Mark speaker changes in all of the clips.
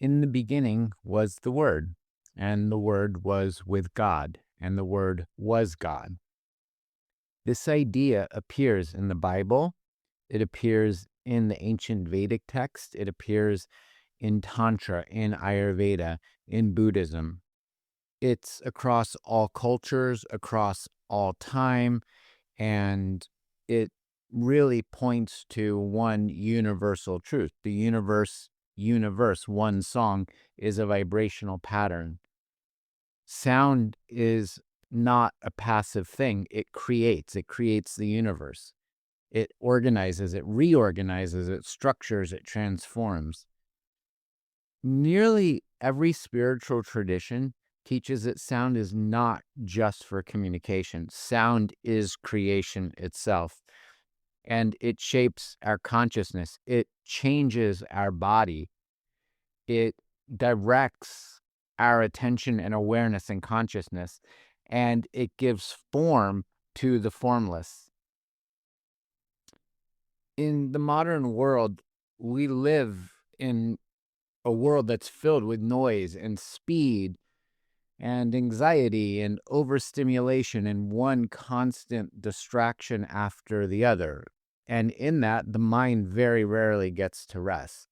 Speaker 1: In the beginning was the Word, and the Word was with God, and the Word was God. This idea appears in the Bible. It appears in the ancient Vedic text. It appears in Tantra, in Ayurveda, in Buddhism. It's across all cultures, across all time, and it really points to one universal truth. The universe, one song, is a vibrational pattern. Sound is not a passive thing. It creates the universe. It organizes, it reorganizes, it structures, it transforms. Nearly every spiritual tradition teaches that sound is not just for communication. Sound is creation itself, and it shapes our consciousness. It changes our body. It directs our attention and awareness and consciousness, and it gives form to the formless. In the modern world, we live in a world that's filled with noise and speed and anxiety and overstimulation and one constant distraction after the other. And in that, the mind very rarely gets to rest.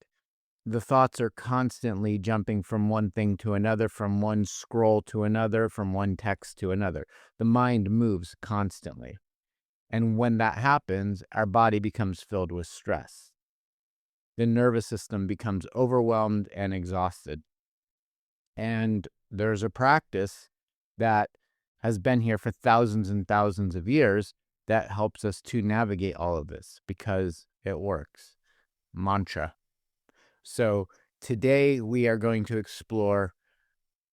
Speaker 1: The thoughts are constantly jumping from one thing to another, from one scroll to another, from one text to another. The mind moves constantly. And when that happens, our body becomes filled with stress. The nervous system becomes overwhelmed and exhausted. And there's a practice that has been here for thousands and thousands of years that helps us to navigate all of this because it works. Mantra. So today we are going to explore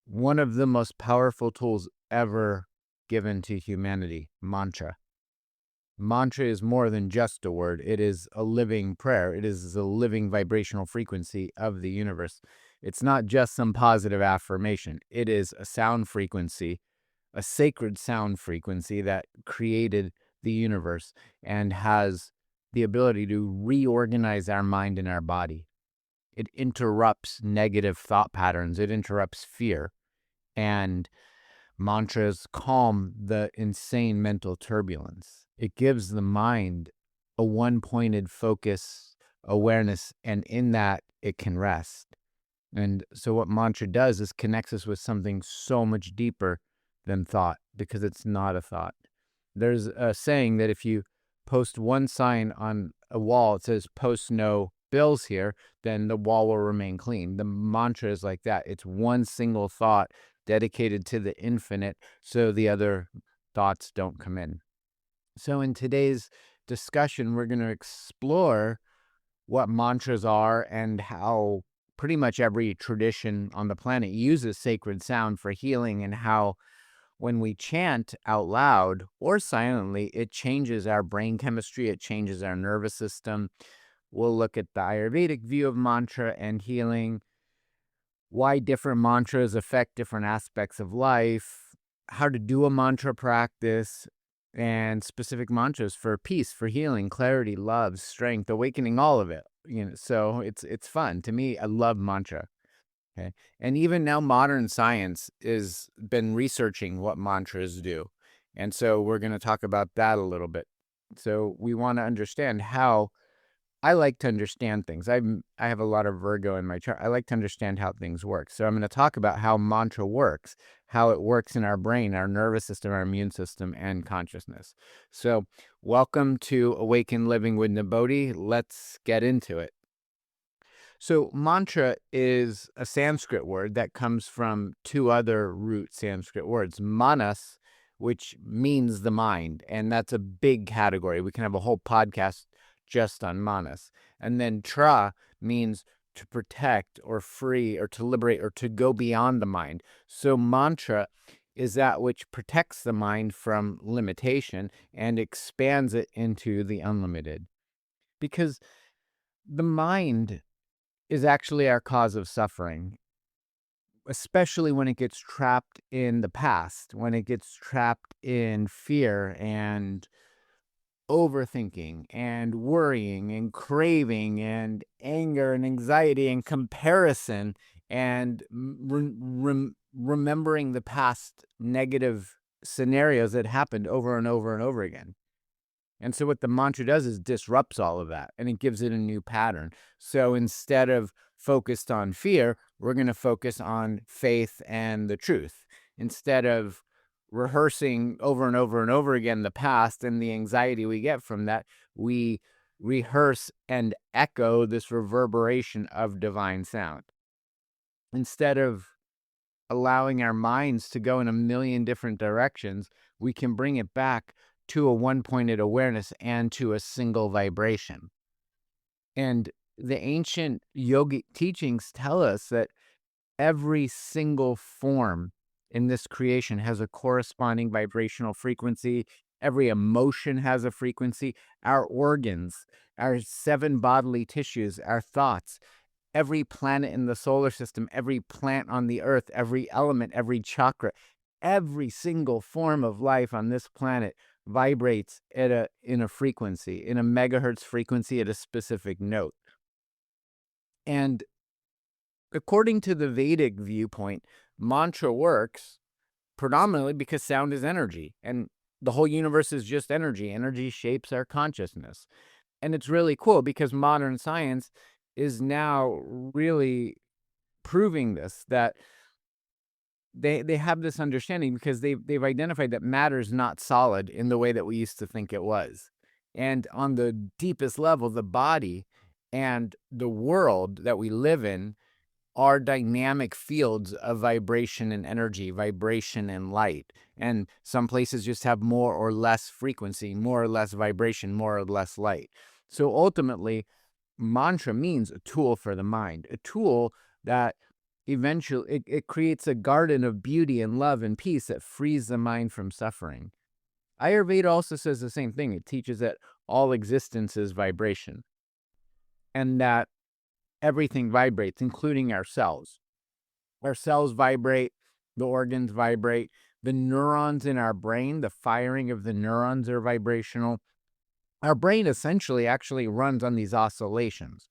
Speaker 1: one of the most powerful tools ever given to humanity, mantra. Mantra is more than just a word. It is a living prayer. It is a living vibrational frequency of the universe. It's not just some positive affirmation. It is a sound frequency, a sacred sound frequency that created the universe and has the ability to reorganize our mind and our body. It interrupts negative thought patterns. It interrupts fear. And mantras calm the insane mental turbulence. It gives the mind a one-pointed focus, awareness, and in that it can rest. And so what mantra does is connects us with something so much deeper than thought, because it's not a thought. There's a saying that if you post one sign on a wall, it says post no bills here, then the wall will remain clean. The mantra is like that. It's one single thought dedicated to the infinite, so the other thoughts don't come in. So in today's discussion, we're going to explore what mantras are and how pretty much every tradition on the planet uses sacred sound for healing, and how when we chant out loud or silently, it changes our brain chemistry, it changes our nervous system. We'll look at the Ayurvedic view of mantra and healing, why different mantras affect different aspects of life, how to do a mantra practice, and specific mantras for peace, for healing, clarity, love, strength, awakening, all of it. So it's fun. To me, I love mantra. Okay. And even now modern science has been researching what mantras do. And so we're going to talk about that a little bit. So we want to understand how I like to understand things. I have a lot of Virgo in my chart. I like to understand how things work. So I'm going to talk about how mantra works, how it works in our brain, our nervous system, our immune system, and consciousness. So welcome to Awaken Living with Nibodhi. Let's get into it. So mantra is a Sanskrit word that comes from two other root Sanskrit words, manas, which means the mind, and that's a big category. We can have a whole podcast just on manas. And then tra means to protect or free or to liberate or to go beyond the mind. So mantra is that which protects the mind from limitation and expands it into the unlimited. Because the mind is actually our cause of suffering, especially when it gets trapped in the past, when it gets trapped in fear and overthinking and worrying and craving and anger and anxiety and comparison and remembering the past negative scenarios that happened over and over and over again. And so what the mantra does is disrupts all of that, and it gives it a new pattern. So instead of focused on fear, we're going to focus on faith and the truth. Instead of rehearsing over and over and over again the past and the anxiety we get from that, we rehearse and echo this reverberation of divine sound. Instead of allowing our minds to go in a million different directions, we can bring it back to a one-pointed awareness and to a single vibration. And the ancient yogic teachings tell us that every single form in this creation has a corresponding vibrational frequency. Every emotion has a frequency. Our organs, our 7 bodily tissues, our thoughts, every planet in the solar system, every plant on the earth, every element, every chakra, every single form of life on this planet vibrates in a frequency, in a megahertz frequency at a specific note. And according to the Vedic viewpoint, mantra works predominantly because sound is energy, and the whole universe is just energy. Energy shapes our consciousness. And it's really cool because modern science is now really proving this, that they have this understanding because they've identified that matter is not solid in the way that we used to think it was. And on the deepest level, the body and the world that we live in are dynamic fields of vibration and energy, vibration and light. And some places just have more or less frequency, more or less vibration, more or less light. So ultimately, mantra means a tool for the mind, a tool that eventually it creates a garden of beauty and love and peace that frees the mind from suffering. Ayurveda also says the same thing. It teaches that all existence is vibration and that everything vibrates, including our cells. Our cells vibrate, the organs vibrate, the neurons in our brain, the firing of the neurons are vibrational. Our brain essentially actually runs on these oscillations.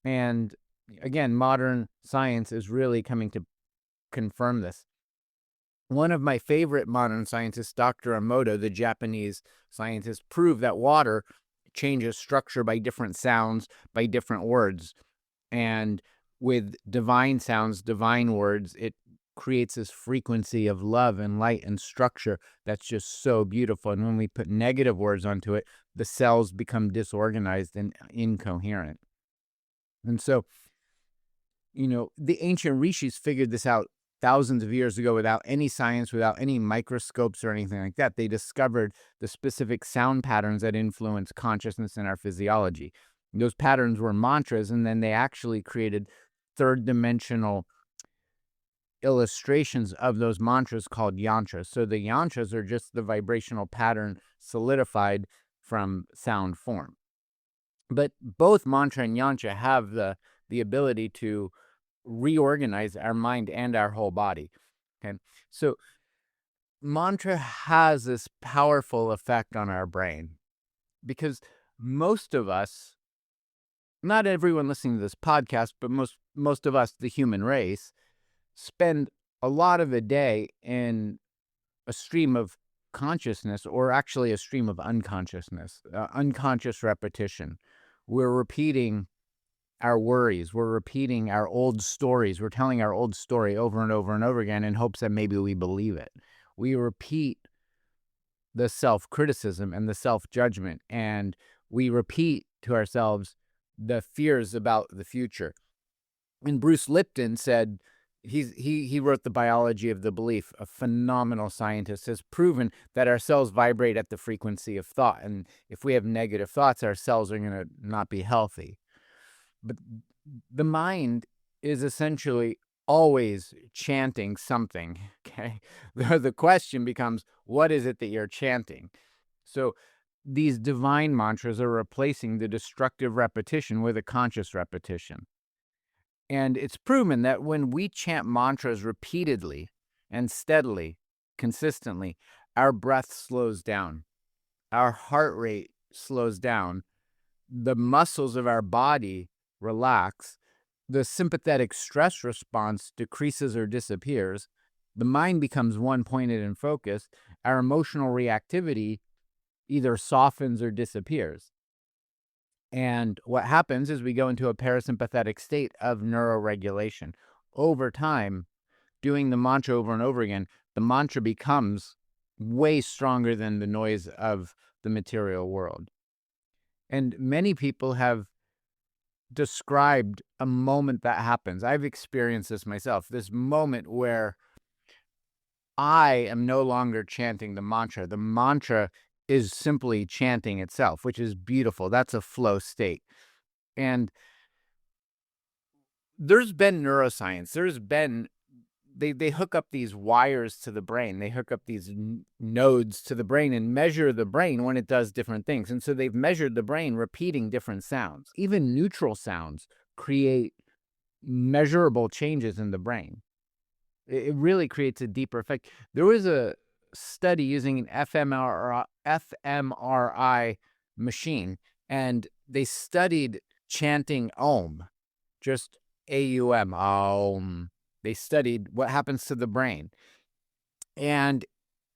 Speaker 1: And again, modern science is really coming to confirm this. One of my favorite modern scientists, Dr. Emoto, the Japanese scientist, proved that water changes structure by different sounds, by different words. And with divine sounds, divine words, it creates this frequency of love and light and structure that's just so beautiful. And when we put negative words onto it, the cells become disorganized and incoherent. And so, the ancient rishis figured this out thousands of years ago without any science, without any microscopes or anything like that. They discovered the specific sound patterns that influence consciousness and our physiology. Those patterns were mantras, and then they actually created third-dimensional illustrations of those mantras called yantras. So the yantras are just the vibrational pattern solidified from sound form. But both mantra and yantra have the ability to reorganize our mind and our whole body. Okay, so mantra has this powerful effect on our brain because most of us, not everyone listening to this podcast, but most of us, the human race, spend a lot of a day in a stream of consciousness, or actually a stream of unconsciousness, unconscious repetition. We're repeating our worries. We're repeating our old stories. We're telling our old story over and over and over again in hopes that maybe we believe it. We repeat the self-criticism and the self-judgment, and we repeat to ourselves the fears about the future. And Bruce Lipton said, he wrote The Biology of the Belief. A phenomenal scientist, has proven that our cells vibrate at the frequency of thought. And if we have negative thoughts, our cells are going to not be healthy. But the mind is essentially always chanting something, okay? The question becomes, what is it that you're chanting? So these divine mantras are replacing the destructive repetition with a conscious repetition. And it's proven that when we chant mantras repeatedly and steadily, consistently, our breath slows down, our heart rate slows down, the muscles of our body relax, the sympathetic stress response decreases or disappears. The mind becomes one-pointed and focused. Our emotional reactivity either softens or disappears. And what happens is we go into a parasympathetic state of neuroregulation. Over time, doing the mantra over and over again, the mantra becomes way stronger than the noise of the material world. And many people have described a moment that happens. I've experienced this myself, this moment where I am no longer chanting the mantra. The mantra is simply chanting itself, which is beautiful. That's a flow state. And there's been neuroscience. They hook up these wires to the brain. They hook up these nodes to the brain and measure the brain when it does different things. And so they've measured the brain repeating different sounds. Even neutral sounds create measurable changes in the brain. It really creates a deeper effect. There was a study using an fMRI machine, and they studied chanting Om, just AUM, Om. They studied what happens to the brain. And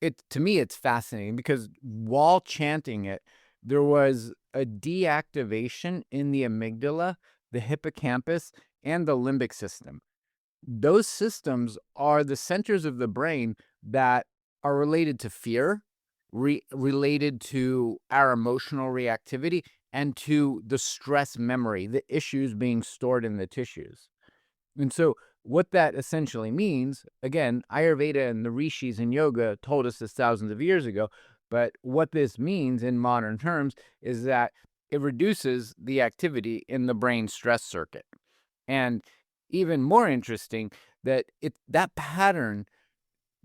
Speaker 1: to me, it's fascinating because while chanting it, there was a deactivation in the amygdala, the hippocampus, and the limbic system. Those systems are the centers of the brain that are related to fear, related to our emotional reactivity, and to the stress memory, the issues being stored in the tissues. And so what that essentially means, again, Ayurveda and the rishis and yoga told us this thousands of years ago, but what this means in modern terms is that it reduces the activity in the brain stress circuit. And even more interesting, that pattern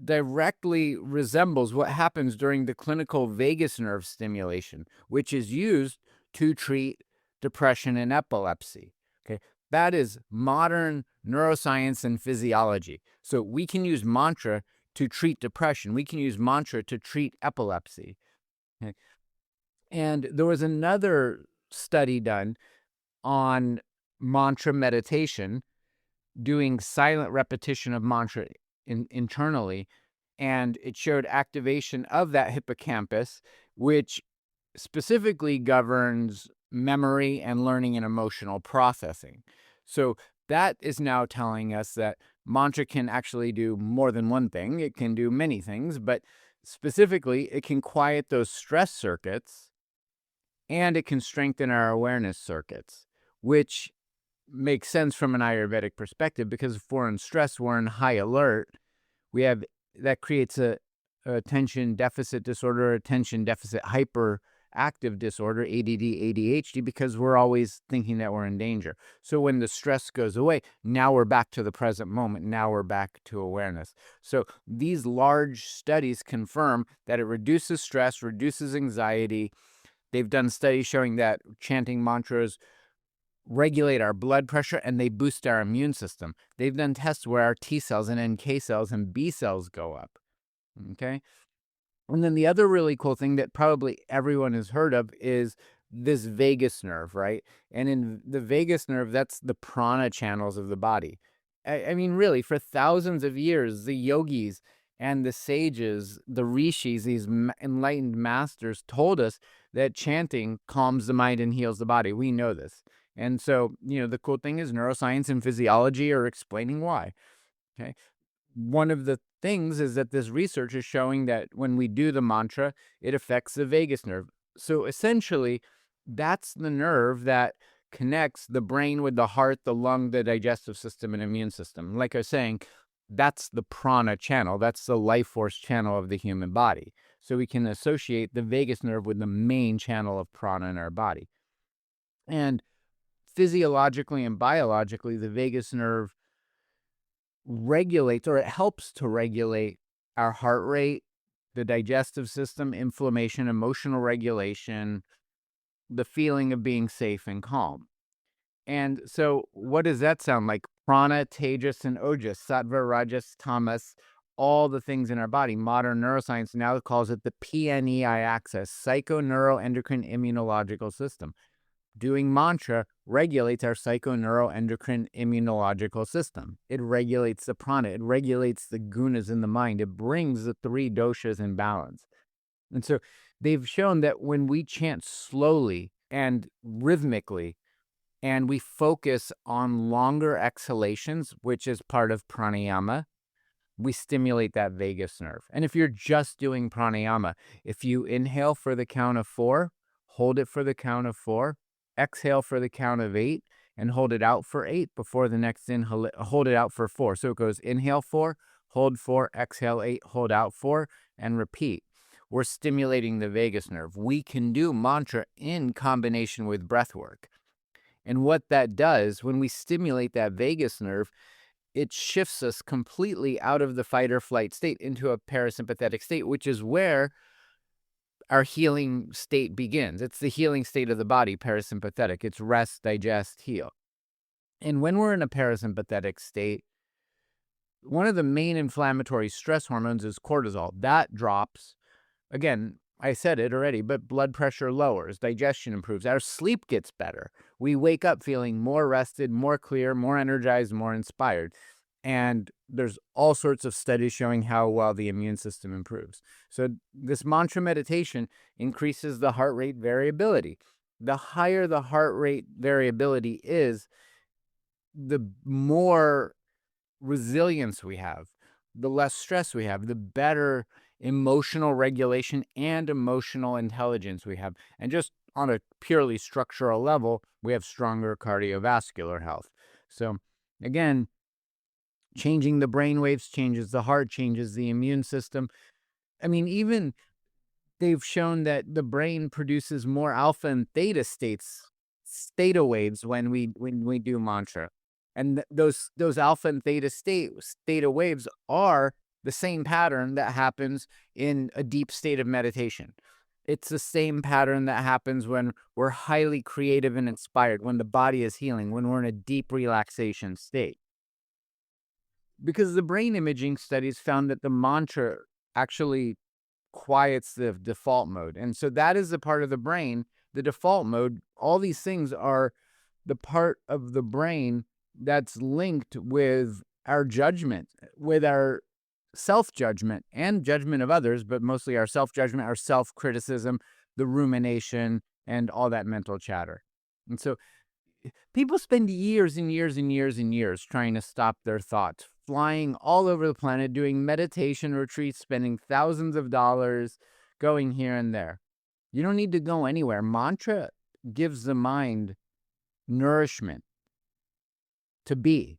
Speaker 1: directly resembles what happens during the clinical vagus nerve stimulation, which is used to treat depression and epilepsy. Okay, that is modern neuroscience and physiology. So we can use mantra to treat depression. We can use mantra to treat epilepsy. Okay? And there was another study done on mantra meditation, doing silent repetition of mantra internally, and it showed activation of that hippocampus, which specifically governs memory and learning and emotional processing. So that is now telling us that mantra can actually do more than one thing. It can do many things, but specifically, it can quiet those stress circuits and it can strengthen our awareness circuits, which makes sense from an Ayurvedic perspective, because if we're in stress, we're in high alert. That creates a attention deficit disorder, attention deficit hyperactive disorder, ADD, ADHD, because we're always thinking that we're in danger. So when the stress goes away, now we're back to the present moment. Now we're back to awareness. So these large studies confirm that it reduces stress, reduces anxiety. They've done studies showing that chanting mantras regulate our blood pressure and they boost our immune system. They've done tests where our T cells and NK cells and B cells go up. Okay. And then the other really cool thing that probably everyone has heard of is this vagus nerve, right? And in the vagus nerve, that's the prana channels of the body. I mean, really, for thousands of years, the yogis and the sages, the rishis, these enlightened masters told us that chanting calms the mind and heals the body. We know this. And so, the cool thing is neuroscience and physiology are explaining why. Okay. One of the things is that this research is showing that when we do the mantra, it affects the vagus nerve. So essentially, that's the nerve that connects the brain with the heart, the lung, the digestive system, and immune system. Like I was saying, that's the prana channel. That's the life force channel of the human body. So we can associate the vagus nerve with the main channel of prana in our body. And physiologically and biologically, the vagus nerve regulates, or it helps to regulate, our heart rate, the digestive system, inflammation, emotional regulation, the feeling of being safe and calm. And so what does that sound like? Prana, Tejas, and Ojas, Sattva, Rajas, Tamas, all the things in our body. Modern neuroscience now calls it the PNEI axis, psychoneuroendocrine immunological system. doing mantra regulates our psychoneuroendocrine immunological system. It regulates the prana. It regulates the gunas in the mind. It brings the 3 doshas in balance. And so they've shown that when we chant slowly and rhythmically, and we focus on longer exhalations, which is part of pranayama, we stimulate that vagus nerve. And if you're just doing pranayama, if you inhale for the count of 4, hold it for the count of 4, exhale for the count of 8, and hold it out for 8 before the next inhale, hold it out for 4. So it goes inhale 4, hold 4, exhale 8, hold out 4, and repeat. We're stimulating the vagus nerve. We can do mantra in combination with breath work. And what that does, when we stimulate that vagus nerve, it shifts us completely out of the fight or flight state into a parasympathetic state, which is where our healing state begins. It's the healing state of the body, parasympathetic. It's rest, digest, heal. And when we're in a parasympathetic state, one of the main inflammatory stress hormones is cortisol. That drops. Again, I said it already, but blood pressure lowers, digestion improves, our sleep gets better. We wake up feeling more rested, more clear, more energized, more inspired. And there's all sorts of studies showing how well the immune system improves. So this mantra meditation increases the heart rate variability. The higher the heart rate variability is, the more resilience we have, the less stress we have, the better emotional regulation and emotional intelligence we have. And just on a purely structural level, we have stronger cardiovascular health. So again, changing the brain waves changes the heart, changes the immune system. I mean, even they've shown that the brain produces more alpha and theta theta waves when we do mantra. And those alpha and theta waves are the same pattern that happens in a deep state of meditation. It's the same pattern that happens when we're highly creative and inspired, when the body is healing, when we're in a deep relaxation state. Because the brain imaging studies found that the mantra actually quiets the default mode. And so that is the part of the brain, the default mode. All these things are the part of the brain that's linked with our judgment, with our self-judgment and judgment of others, but mostly our self-judgment, our self-criticism, the rumination, and all that mental chatter. And so people spend years and years and years and years trying to stop their thoughts, flying all over the planet, doing meditation retreats, spending thousands of dollars, going here and there. You don't need to go anywhere. Mantra gives the mind nourishment to be.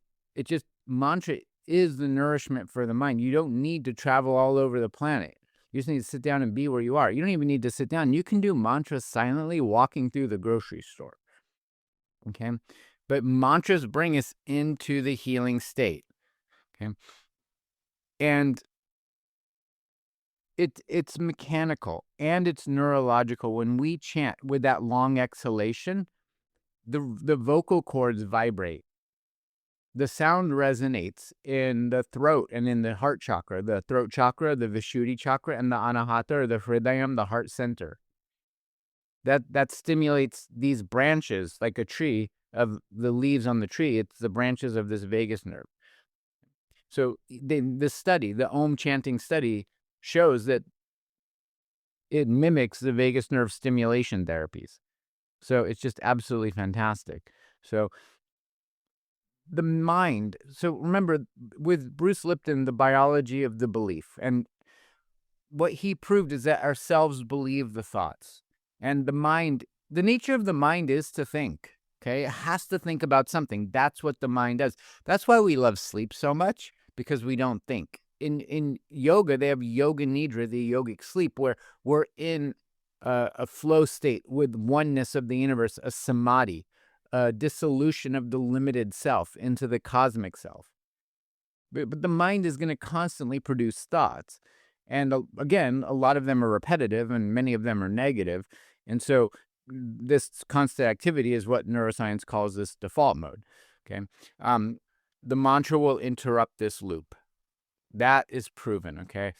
Speaker 1: Mantra is the nourishment for the mind. You don't need to travel all over the planet. You just need to sit down and be where you are. You don't even need to sit down. You can do mantras silently walking through the grocery store. Okay? But mantras bring us into the healing state. Okay? And it's mechanical and it's neurological. When we chant with that long exhalation, the vocal cords vibrate. The sound resonates in the throat and in the heart chakra, the throat chakra, the Vishuddhi chakra, and the Anahata, or the Hridayam, the heart center. That stimulates these branches, like a tree, of the leaves on the tree. It's the branches of this vagus nerve. So this study, the Om chanting study, shows that it mimics the vagus nerve stimulation therapies. So it's just absolutely fantastic. So the mind. So remember, with Bruce Lipton, the biology of the belief. And what he proved is that ourselves believe the thoughts. And the mind, the nature of the mind is to think. Okay? It has to think about something. That's what the mind does. That's why we love sleep so much, because we don't think. In yoga, they have yoga nidra, the yogic sleep, where we're in a flow state with oneness of the universe, a samadhi, a dissolution of the limited self into the cosmic self. But the mind is going to constantly produce thoughts. And again, a lot of them are repetitive and many of them are negative. And so this constant activity is what neuroscience calls this default mode. Okay, the mantra will interrupt this loop. That is proven. Okay,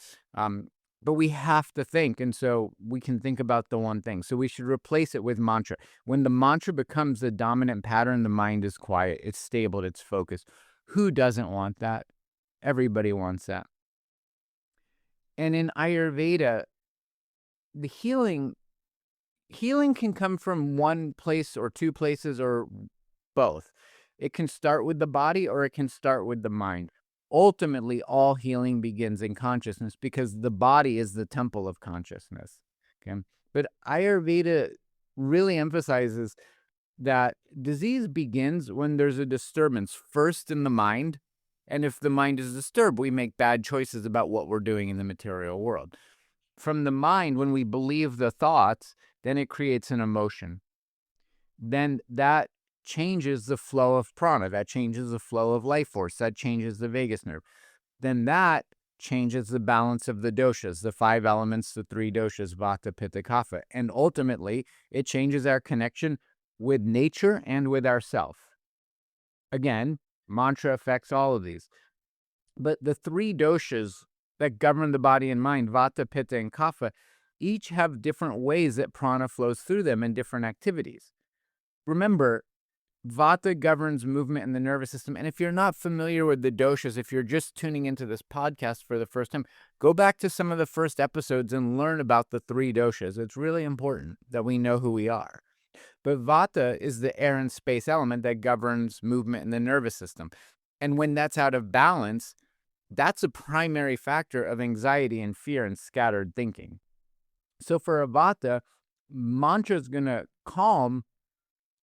Speaker 1: But we have to think, and so we can think about the one thing. So we should replace it with mantra. When the mantra becomes the dominant pattern, the mind is quiet, it's stable, it's focused. Who doesn't want that? Everybody wants that. And in Ayurveda, the healing can come from one place or two places or both. It can start with the body or it can start with the mind. Ultimately, all healing begins in consciousness because the body is the temple of consciousness. Okay. But Ayurveda really emphasizes that disease begins when there's a disturbance, first in the mind. And if the mind is disturbed, we make bad choices about what we're doing in the material world. From the mind, when we believe the thoughts, then it creates an emotion. Then that changes the flow of prana, that changes the flow of life force, that changes the vagus nerve. Then that changes the balance of the doshas, the 5 elements, the 3 doshas, Vata, Pitta, Kapha. And ultimately, it changes our connection with nature and with ourself. Again, mantra affects all of these. But the 3 doshas that govern the body and mind, Vata, Pitta, and Kapha, each have different ways that prana flows through them in different activities. Remember, Vata governs movement in the nervous system. And if you're not familiar with the doshas, if you're just tuning into this podcast for the first time, go back to some of the first episodes and learn about the 3 doshas. It's really important that we know who we are. But Vata is the air and space element that governs movement in the nervous system. And when that's out of balance, that's a primary factor of anxiety and fear and scattered thinking. So for a Vata, mantra is going to calm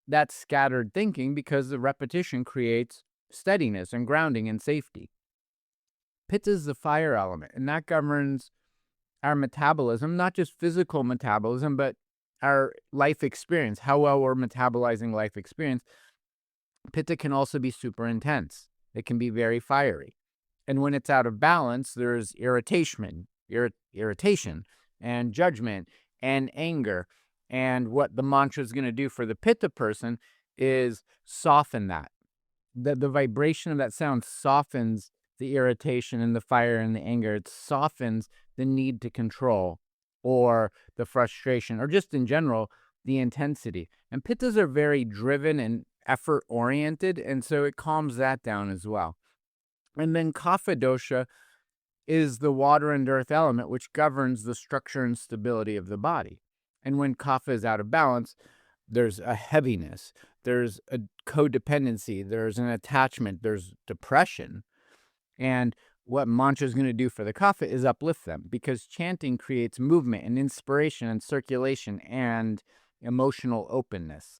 Speaker 1: that scattered thinking because the repetition creates steadiness and grounding and safety. Pitta is the fire element, and that governs our metabolism, not just physical metabolism, but our life experience, how well we're metabolizing life experience. Pitta can also be super intense. It can be very fiery. And when it's out of balance, there's irritation and judgment and anger. And what the mantra is going to do for the Pitta person is soften that. The vibration of that sound softens the irritation and the fire and the anger. It softens the need to control or the frustration or just in general, the intensity. And Pittas are very driven and effort oriented. And so it calms that down as well. And then Kapha dosha is the water and earth element, which governs the structure and stability of the body. And when Kapha is out of balance, there's a heaviness, there's a codependency, there's an attachment, there's depression. And what mantra is going to do for the Kapha is uplift them, because chanting creates movement and inspiration and circulation and emotional openness.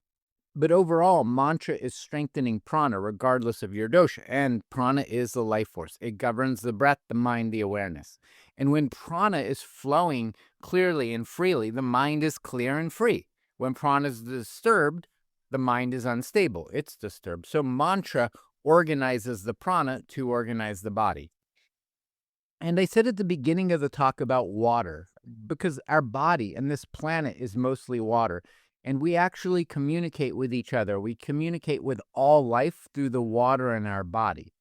Speaker 1: But overall, mantra is strengthening prana regardless of your dosha. And prana is the life force. It governs the breath, the mind, the awareness. And when prana is flowing clearly and freely, the mind is clear and free. When prana is disturbed, the mind is unstable. It's disturbed. So mantra organizes the prana to organize the body. And I said at the beginning of the talk about water, because our body and this planet is mostly water. And we actually communicate with each other. We communicate with all life through the water in our body.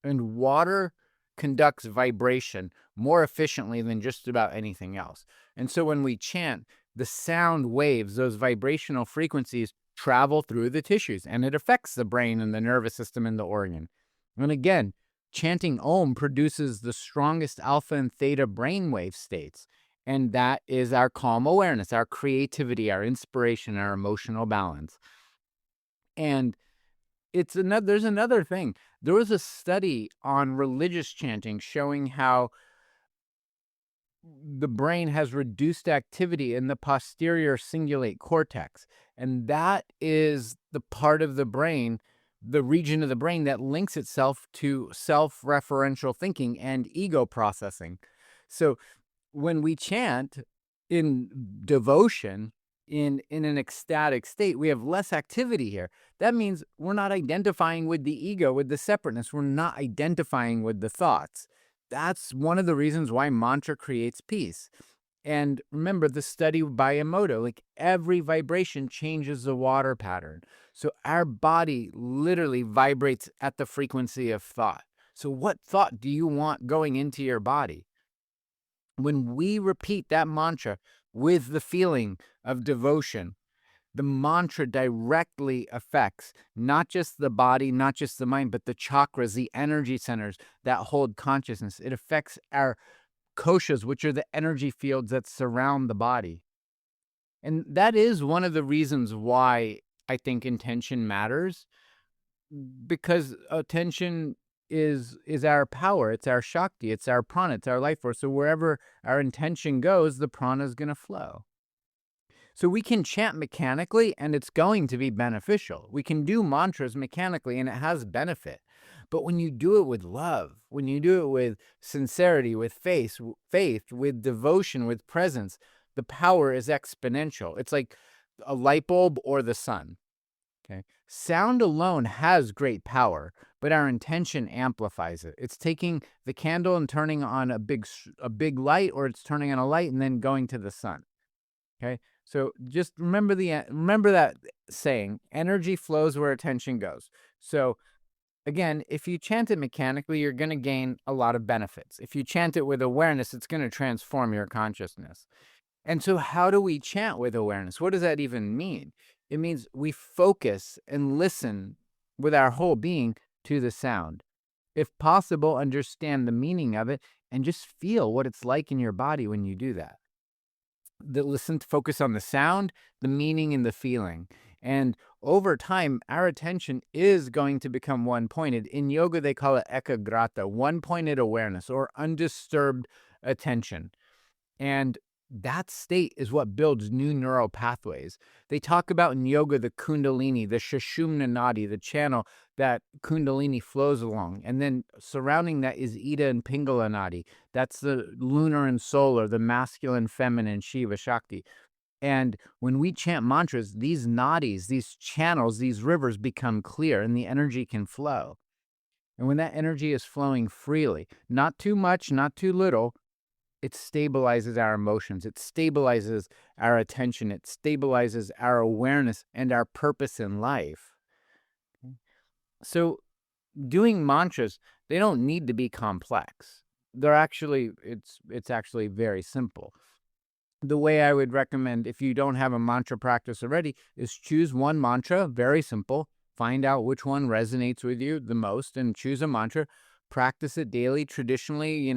Speaker 1: And water conducts vibration more efficiently than just about anything else. And so when we chant, the sound waves, those vibrational frequencies, travel through the tissues, and it affects the brain and the nervous system and the organ. And again, chanting Om produces the strongest alpha and theta brainwave states. And that is our calm awareness, our creativity, our inspiration, our emotional balance. And there's another thing. There was a study on religious chanting showing how the brain has reduced activity in the posterior cingulate cortex. And that is the part of the brain, the region of the brain that links itself to self-referential thinking and ego processing. So when we chant in devotion, in an ecstatic state, we have less activity here. That means we're not identifying with the ego, with the separateness. We're not identifying with the thoughts. That's one of the reasons why mantra creates peace. And remember the study by Emoto, like every vibration changes the water pattern. So our body literally vibrates at the frequency of thought. So what thought do you want going into your body? When we repeat that mantra with the feeling of devotion, the mantra directly affects not just the body, not just the mind, but the chakras, the energy centers that hold consciousness. It affects our koshas, which are the energy fields that surround the body. And that is one of the reasons why I think intention matters, because attention is our power, it's our shakti, it's our prana, it's our life force. So wherever our intention goes, the prana is going to flow. So we can chant mechanically and it's going to be beneficial. We can do mantras mechanically and it has benefit. But when you do it with love, when you do it with sincerity, with faith, with devotion, with presence, the power is exponential. It's like a light bulb or the sun. Okay. Sound alone has great power, but our intention amplifies it. It's taking the candle and turning on a big light, or it's turning on a light and then going to the sun. Okay. So just remember that saying, energy flows where attention goes. So again, if you chant it mechanically, you're going to gain a lot of benefits. If you chant it with awareness, it's going to transform your consciousness. And so how do we chant with awareness? What does that even mean? It means we focus and listen with our whole being to the sound. If possible, understand the meaning of it and just feel what it's like in your body when you do that. Focus on the sound, the meaning, and the feeling. And over time, our attention is going to become one-pointed. In yoga, they call it ekagrata, one-pointed awareness or undisturbed attention. And that state is what builds new neural pathways. They talk about in yoga the kundalini, the sushumna nadi, the channel that kundalini flows along. And then surrounding that is ida and pingala nadi. That's the lunar and solar, the masculine, feminine, Shiva, Shakti. And when we chant mantras, these nadis, these channels, these rivers become clear and the energy can flow. And when that energy is flowing freely, not too much, not too little, it stabilizes our emotions. It stabilizes our attention. It stabilizes our awareness and our purpose in life. So doing mantras, they don't need to be complex. It's actually very simple. The way I would recommend, if you don't have a mantra practice already, is choose one mantra, very simple. Find out which one resonates with you the most and choose a mantra. Practice it daily. Traditionally,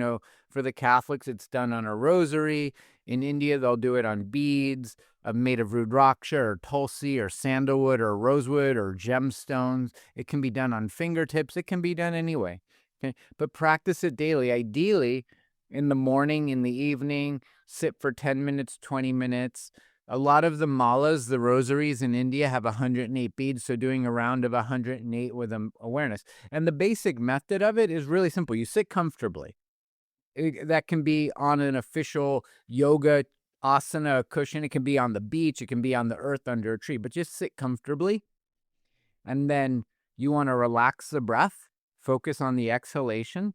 Speaker 1: for the Catholics, it's done on a rosary. In India, they'll do it on beads made of rudraksha or tulsi or sandalwood or rosewood or gemstones. It can be done on fingertips. It can be done anyway. Okay, but practice it daily. Ideally, in the morning, in the evening, sit for 10 minutes, 20 minutes. A lot of the malas, the rosaries in India, have 108 beads, so doing a round of 108 with awareness. And the basic method of it is really simple. You sit comfortably. That can be on an official yoga asana cushion. It can be on the beach. It can be on the earth under a tree. But just sit comfortably. And then you want to relax the breath, focus on the exhalation,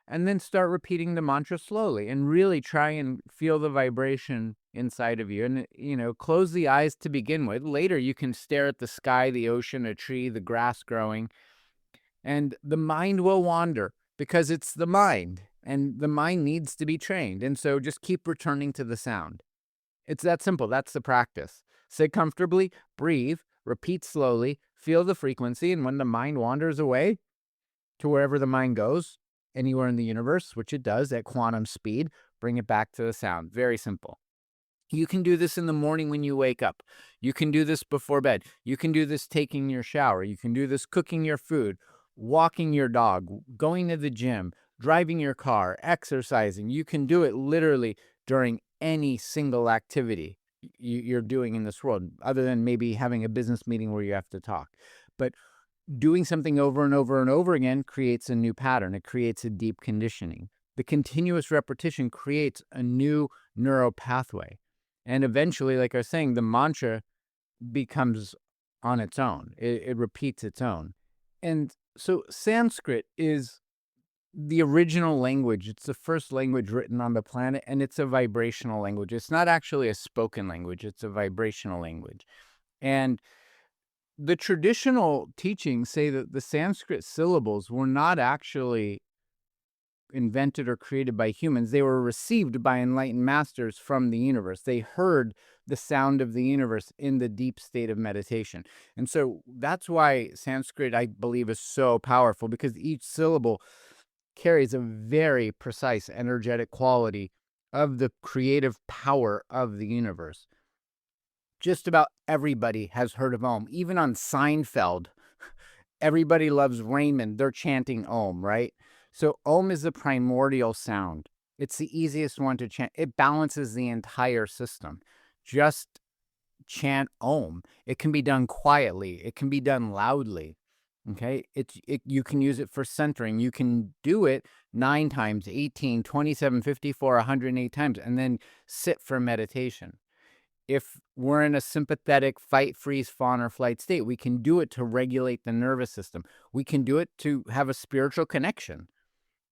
Speaker 1: and then start repeating the mantra slowly and really try and feel the vibration inside of you. And, close the eyes to begin with. Later, you can stare at the sky, the ocean, a tree, the grass growing, and the mind will wander because it's the mind, and the mind needs to be trained. And so just keep returning to the sound. It's that simple. That's the practice. Sit comfortably, breathe, repeat slowly, feel the frequency, and when the mind wanders away to wherever the mind goes, anywhere in the universe, which it does at quantum speed, bring it back to the sound. Very simple. You can do this in the morning when you wake up. You can do this before bed. You can do this taking your shower. You can do this cooking your food, walking your dog, going to the gym, driving your car, exercising. You can do it literally during any single activity you're doing in this world, other than maybe having a business meeting where you have to talk. But doing something over and over and over again creates a new pattern. It creates a deep conditioning. The continuous repetition creates a new neural pathway. And eventually, like I was saying, the mantra becomes on its own. It repeats its own. And so Sanskrit is the original language. It's the first language written on the planet, and it's a vibrational language. It's not actually a spoken language. It's a vibrational language. And the traditional teachings say that the Sanskrit syllables were not actually invented or created by humans. They were received by enlightened masters from the universe. They heard the sound of the universe in the deep state of meditation. And so that's why Sanskrit, I believe, is so powerful, because each syllable carries a very precise energetic quality of the creative power of the universe. Just about everybody has heard of Om. Even on Seinfeld, everybody loves Raymond. They're chanting Om, right? So Om is the primordial sound. It's the easiest one to chant. It balances the entire system. Just chant Om. It can be done quietly. It can be done loudly. Okay, you can use it for centering. You can do it 9 times, 18, 27, 54, 108 times, and then sit for meditation. If we're in a sympathetic fight, freeze, fawn, or flight state, we can do it to regulate the nervous system. We can do it to have a spiritual connection.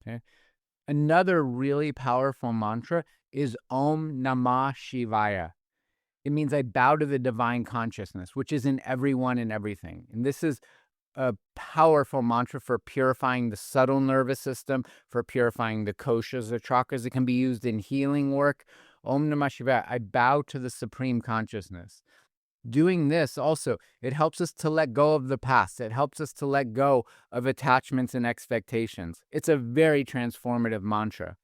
Speaker 1: Okay. Another really powerful mantra is Om Namah Shivaya. It means I bow to the divine consciousness, which is in everyone and everything. And this is a powerful mantra for purifying the subtle nervous system, for purifying the koshas, the chakras. It can be used in healing work. Om Namah Shivaya, I bow to the supreme consciousness. Doing this also, it helps us to let go of the past. It helps us to let go of attachments and expectations. It's a very transformative mantra.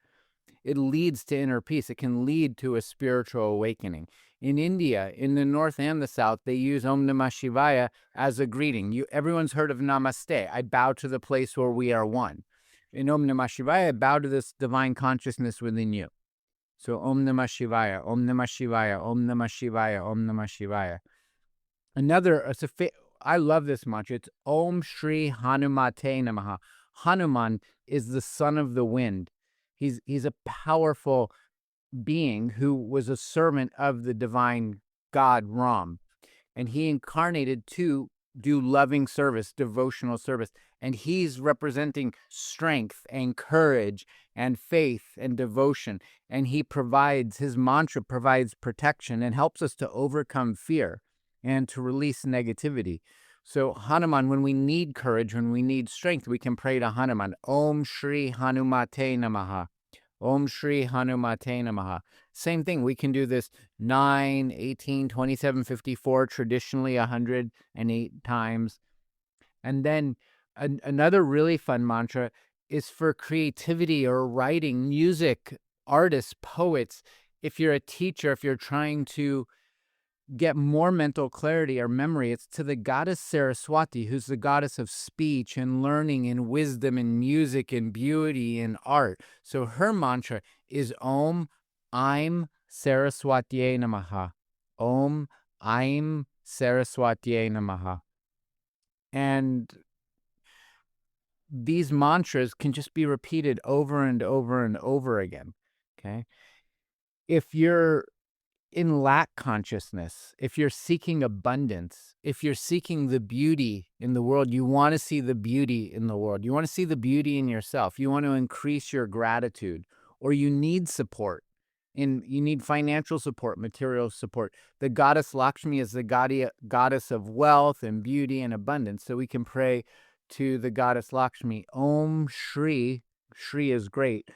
Speaker 1: It leads to inner peace. It can lead to a spiritual awakening. In India, in the north and the south, they use Om Namah Shivaya as a greeting. Everyone's heard of Namaste. I bow to the place where we are one. In Om Namah Shivaya, I bow to this divine consciousness within you. So Om Namah Shivaya, Om Namah Shivaya, Om Namah Shivaya, Om Namah Shivaya. I love this mantra. It's Om Shri Hanumate Namaha. Hanuman is the son of the wind. He's a powerful being who was a servant of the divine God Ram, and he incarnated to do loving service, devotional service, and he's representing strength and courage and faith and devotion, and his mantra provides protection and helps us to overcome fear and to release negativity. So Hanuman, when we need courage, when we need strength, we can pray to Hanuman. Om Shri Hanumate Namaha. Om Shri Hanumate Namaha. Same thing. We can do this 9, 18, 27, 54, traditionally 108 times. And then another really fun mantra is for creativity or writing, music, artists, poets. If you're a teacher, if you're trying to get more mental clarity or memory, it's to the goddess Saraswati, who's the goddess of speech and learning and wisdom and music and beauty and art. So her mantra is Om Aim Saraswatiye Namaha. Om Aim Saraswatiye Namaha. And these mantras can just be repeated over and over and over again. Okay. If you're in lack consciousness, if you're seeking abundance, if you're seeking the beauty in the world, you want to see the beauty in the world, you want to see the beauty in yourself, you want to increase your gratitude, or you need support, you need financial support, material support. The goddess Lakshmi is the goddess of wealth and beauty and abundance. So we can pray to the goddess Lakshmi. Om Shri, Shri is great,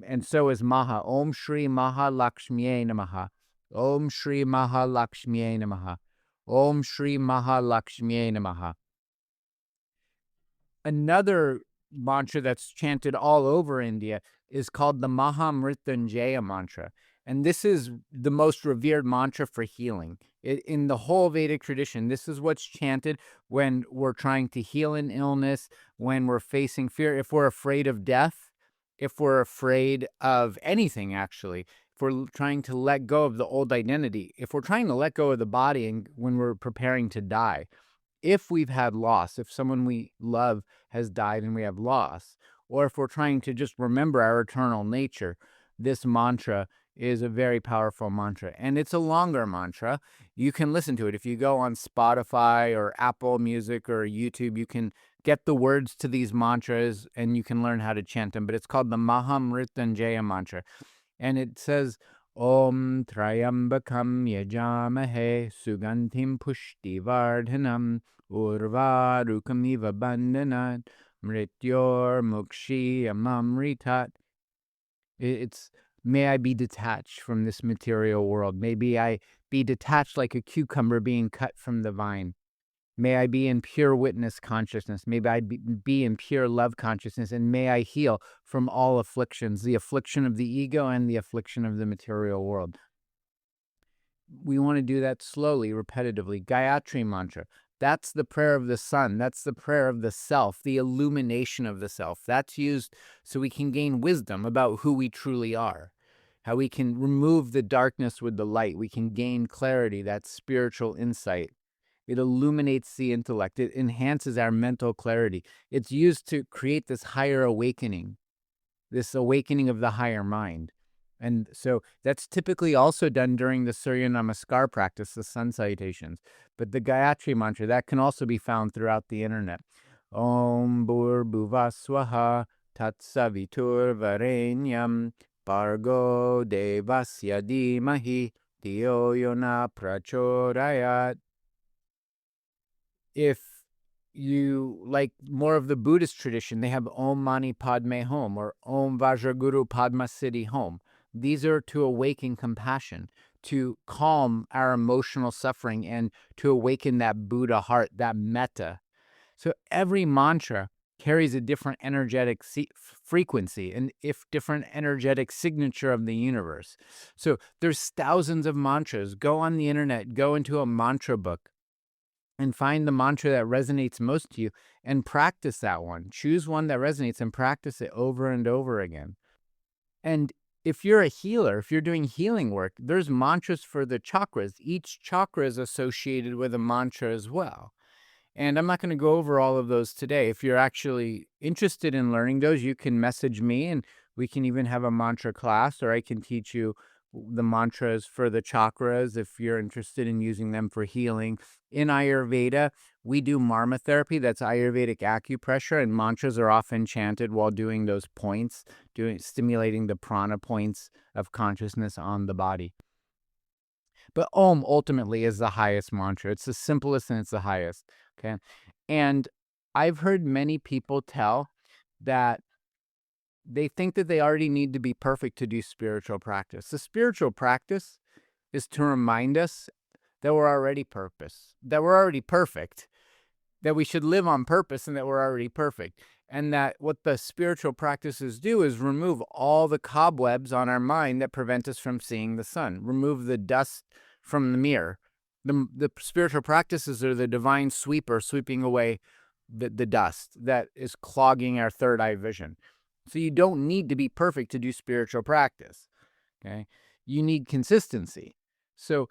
Speaker 1: and so is Maha. Om Shri Maha Lakshmiye Namaha. Om Shri Maha Lakshmiye Namaha. Om Shri Maha Lakshmiye Namaha. Another mantra that's chanted all over India is called the Mahamrityunjaya mantra. And this is the most revered mantra for healing. In the whole Vedic tradition, this is what's chanted when we're trying to heal an illness, when we're facing fear, if we're afraid of death, if we're afraid of anything, actually. If we're trying to let go of the old identity, if we're trying to let go of the body and when we're preparing to die, if we've had loss, if someone we love has died and we have loss, or if we're trying to just remember our eternal nature, this mantra is a very powerful mantra. And it's a longer mantra. You can listen to it. If you go on Spotify or Apple Music or YouTube, you can get the words to these mantras and you can learn how to chant them. But it's called the Mahamrityunjaya mantra. And it says, Om Trayambakam Yajamahe Sugantim Pushti Vardhanam Urvarukamiva Bandhanat Mrityor mukshi amamritat. It's, may I be detached from this material world. Maybe I be detached like a cucumber being cut from the vine. May I be in pure witness consciousness. May I be in pure love consciousness. And may I heal from all afflictions, the affliction of the ego and the affliction of the material world. We want to do that slowly, repetitively. Gayatri mantra. That's the prayer of the sun. That's the prayer of the self, the illumination of the self. That's used so we can gain wisdom about who we truly are, how we can remove the darkness with the light. We can gain clarity, that spiritual insight. It illuminates the intellect. It enhances our mental clarity. It's used to create this higher awakening, this awakening of the higher mind. And so that's typically also done during the Surya Namaskar practice, the sun salutations. But the Gayatri mantra, that can also be found throughout the internet. Om Bhur Bhuva Swaha Tat Savitur Varenyam Bargo Devasya Dhimahi Dhiyo Yona Prachodayat. If you like more of the Buddhist tradition, they have Om Mani Padme Hum or Om Vajraguru Padma Siddhi Hum. These are to awaken compassion, to calm our emotional suffering, and to awaken that Buddha heart, that metta. So every mantra carries a different energetic frequency and if different energetic signature of the universe. So there's thousands of mantras. Go on the internet, go into a mantra book, and find the mantra that resonates most to you and practice that one. Choose one that resonates and practice it over and over again. And if you're a healer, if you're doing healing work, there's mantras for the chakras. Each chakra is associated with a mantra as well. And I'm not going to go over all of those today. If you're actually interested in learning those, you can message me and we can even have a mantra class, or I can teach you the mantras for the chakras if you're interested in using them for healing. In Ayurveda, we do marma therapy. That's Ayurvedic acupressure, and mantras are often chanted while doing those points, stimulating the prana points of consciousness on the body. But Om ultimately is the highest mantra. It's the simplest and it's the highest. Okay. And I've heard many people tell that they think that they already need to be perfect to do spiritual practice. The spiritual practice is to remind us that we're already perfect, that we should live on purpose and that we're already perfect. And that what the spiritual practices do is remove all the cobwebs on our mind that prevent us from seeing the sun, remove the dust from the mirror. The spiritual practices are the divine sweeper sweeping away the dust that is clogging our third eye vision. So you don't need to be perfect to do spiritual practice. Okay? You need consistency. So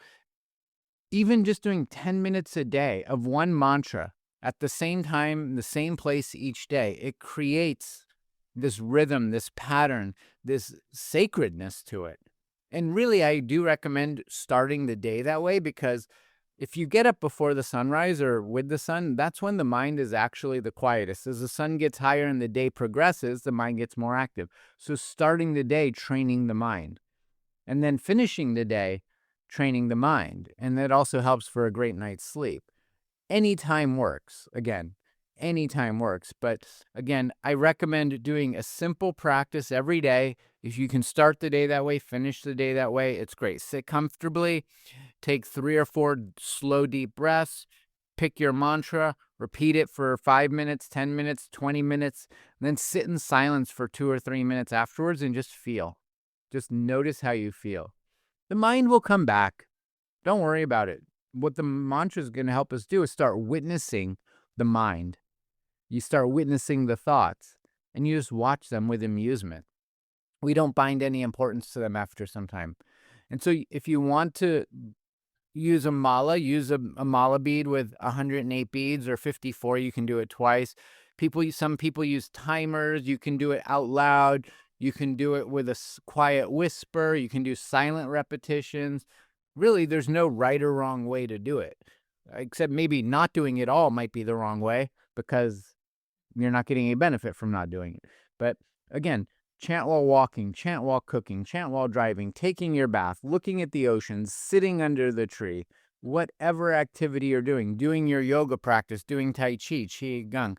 Speaker 1: even just doing 10 minutes a day of one mantra at the same time, the same place each day, it creates this rhythm, this pattern, this sacredness to it. And really, I do recommend starting the day that way, because if you get up before the sunrise or with the sun, that's when the mind is actually the quietest. As the sun gets higher and the day progresses, the mind gets more active. So starting the day, training the mind, and then finishing the day, training the mind. And that also helps for a great night's sleep. Anytime works. Again, anytime works. But again, I recommend doing a simple practice every day. If you can start the day that way, finish the day that way, it's great. Sit comfortably, take 3 or 4 slow, deep breaths, pick your mantra, repeat it for 5 minutes, 10 minutes, 20 minutes, and then sit in silence for 2 or 3 minutes afterwards and just feel. Just notice how you feel. The mind will come back. Don't worry about it. What the mantra is going to help us do is start witnessing the mind. You start witnessing the thoughts, and you just watch them with amusement. We don't bind any importance to them after some time. And so if you want to use a mala bead with 108 beads or 54. You can do it twice. Some people use timers. You can do it out loud. You can do it with a quiet whisper. You can do silent repetitions. Really, there's no right or wrong way to do it, except maybe not doing it all might be the wrong way, because you're not getting any benefit from not doing it. But again, chant while walking, chant while cooking, chant while driving, taking your bath, looking at the ocean, sitting under the tree, whatever activity you're doing your yoga practice, doing Tai Chi, Qi Gong.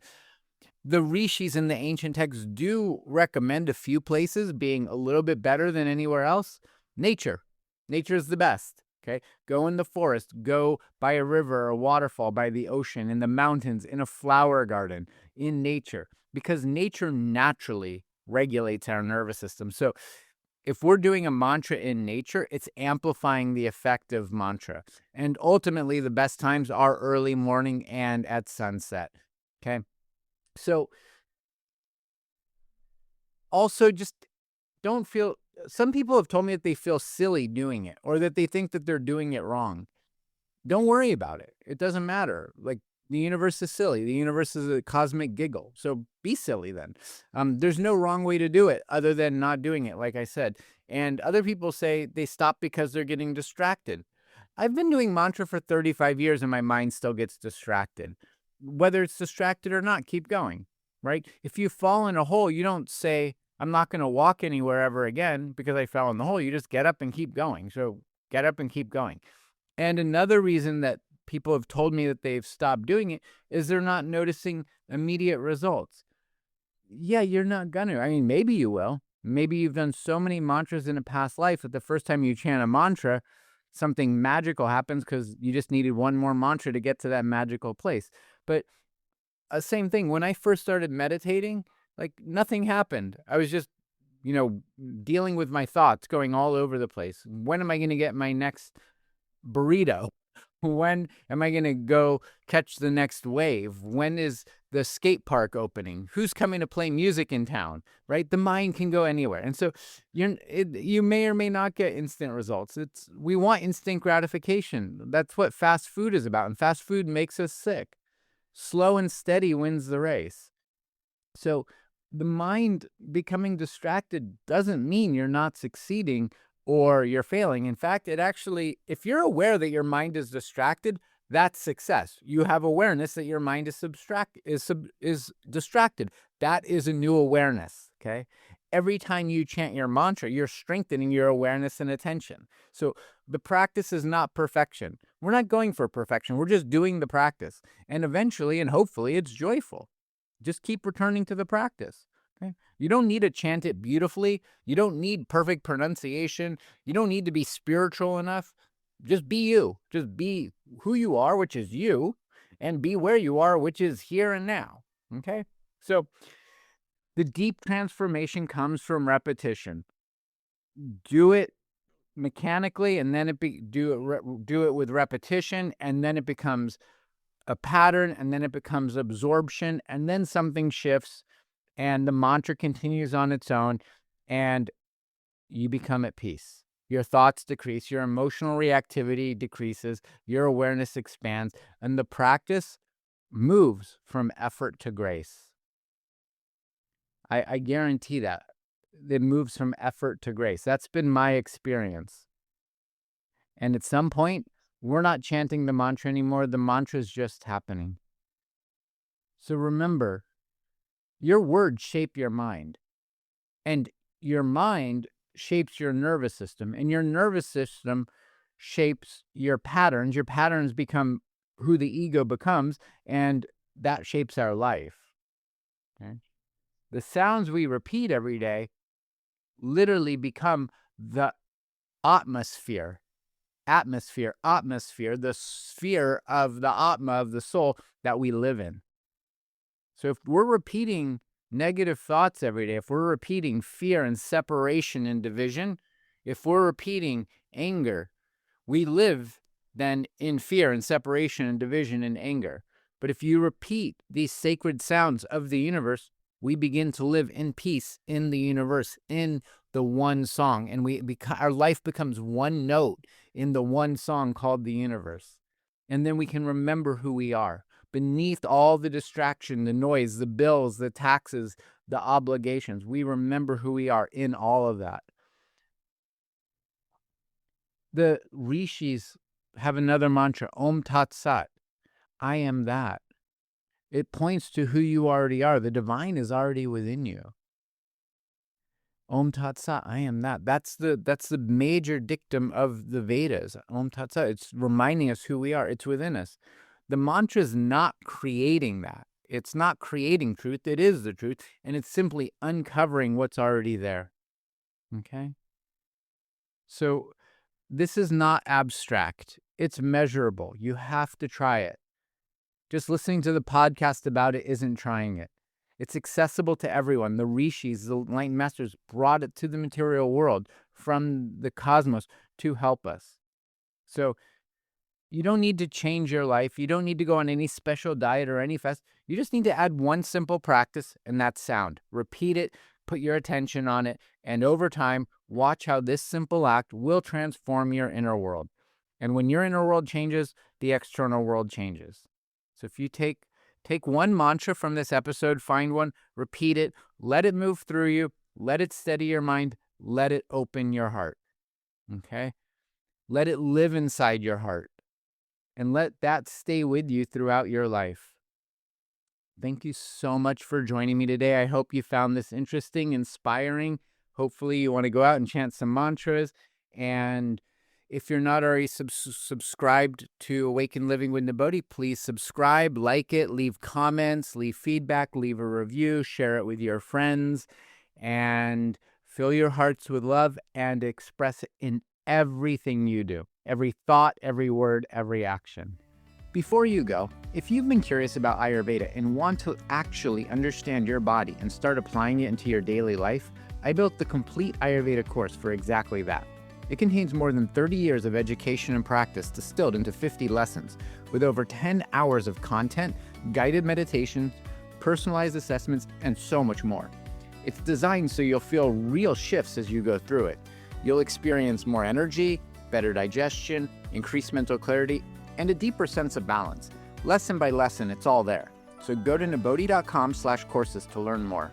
Speaker 1: The rishis in the ancient texts do recommend a few places being a little bit better than anywhere else. Nature. Nature is the best. Okay, go in the forest, go by a river or a waterfall, by the ocean, in the mountains, in a flower garden, in nature, because nature naturally regulates our nervous system. So if we're doing a mantra in nature, it's amplifying the effect of mantra. And ultimately, the best times are early morning and at sunset. Okay, so also just don't feel, some people have told me that they feel silly doing it or that they think that they're doing it wrong. Don't worry about it. It doesn't matter. Like, the universe is silly. The universe is a cosmic giggle. So be silly then. There's no wrong way to do it other than not doing it, like I said. And other people say they stop because they're getting distracted. I've been doing mantra for 35 years and my mind still gets distracted. Whether it's distracted or not, keep going, right? If you fall in a hole, you don't say, I'm not going to walk anywhere ever again because I fell in the hole. You just get up and keep going. So get up and keep going. And another reason that people have told me that they've stopped doing it is they're not noticing immediate results. Yeah, you're not going to. I mean, maybe you will. Maybe you've done so many mantras in a past life that the first time you chant a mantra, something magical happens because you just needed one more mantra to get to that magical place. But same thing, when I first started meditating, like, nothing happened. I was just, dealing with my thoughts going all over the place. When am I going to get my next burrito? When am I going to go catch the next wave? When is the skate park opening? Who's coming to play music in town, right? The mind can go anywhere. And so you may or may not get instant results. We want instant gratification. That's what fast food is about. And fast food makes us sick. Slow and steady wins the race. So the mind becoming distracted doesn't mean you're not succeeding or you're failing. In fact, it actually, if you're aware that your mind is distracted, that's success. You have awareness that your mind is distracted. That is a new awareness, okay? Every time you chant your mantra, you're strengthening your awareness and attention. So the practice is not perfection. We're not going for perfection. We're just doing the practice. And eventually, and hopefully, it's joyful. Just keep returning to the practice. Okay? You don't need to chant it beautifully. You don't need perfect pronunciation. You don't need to be spiritual enough. Just be you. Just be who you are, which is you, and be where you are, which is here and now. Okay? So the deep transformation comes from repetition. Do it mechanically, and then do it with repetition, and then it becomes a pattern, and then it becomes absorption, and then something shifts, and the mantra continues on its own, and you become at peace. Your thoughts decrease, your emotional reactivity decreases, your awareness expands, and the practice moves from effort to grace. I guarantee that. It moves from effort to grace. That's been my experience. And at some point, we're not chanting the mantra anymore. The mantra is just happening. So remember, your words shape your mind. And your mind shapes your nervous system. And your nervous system shapes your patterns. Your patterns become who the ego becomes. And that shapes our life. Okay? The sounds we repeat every day literally become the atmosphere, the sphere of the atma, of the soul that we live in. So if we're repeating negative thoughts every day, if we're repeating fear and separation and division, if we're repeating anger, we live then in fear and separation and division and anger. But if you repeat these sacred sounds of the universe, we begin to live in peace in the universe, in the one song, and our life becomes one note in the one song called the universe. And then we can remember who we are. Beneath all the distraction, the noise, the bills, the taxes, the obligations, we remember who we are in all of that. The rishis have another mantra, Om Tat Sat, I am that. It points to who you already are. The divine is already within you. Om Tat Sat, I am that. That's the major dictum of the Vedas. Om Tat Sat. It's reminding us who we are. It's within us. The mantra is not creating that. It's not creating truth. It is the truth. And it's simply uncovering what's already there. Okay? So this is not abstract. It's measurable. You have to try it. Just listening to the podcast about it isn't trying it. It's accessible to everyone. The rishis, the enlightened masters, brought it to the material world from the cosmos to help us. So you don't need to change your life. You don't need to go on any special diet or any fast. You just need to add one simple practice, and that's sound. Repeat it, put your attention on it, and over time, watch how this simple act will transform your inner world. And when your inner world changes, the external world changes. So if you take one mantra from this episode, find one, repeat it, let it move through you, let it steady your mind, let it open your heart. Okay? Let it live inside your heart. And let that stay with you throughout your life. Thank you so much for joining me today. I hope you found this interesting, inspiring. Hopefully you want to go out and chant some mantras. And if you're not already subscribed to Awaken Living with Nibodhi, please subscribe, like it, leave comments, leave feedback, leave a review, share it with your friends, and fill your hearts with love and express it in everything you do. Every thought, every word, every action. Before you go, if you've been curious about Ayurveda and want to actually understand your body and start applying it into your daily life, I built the complete Ayurveda course for exactly that. It contains more than 30 years of education and practice distilled into 50 lessons, with over 10 hours of content, guided meditations, personalized assessments, and so much more. It's designed so you'll feel real shifts as you go through it. You'll experience more energy, better digestion, increased mental clarity, and a deeper sense of balance. Lesson by lesson, it's all there. So go to nibodhi.com/courses to learn more.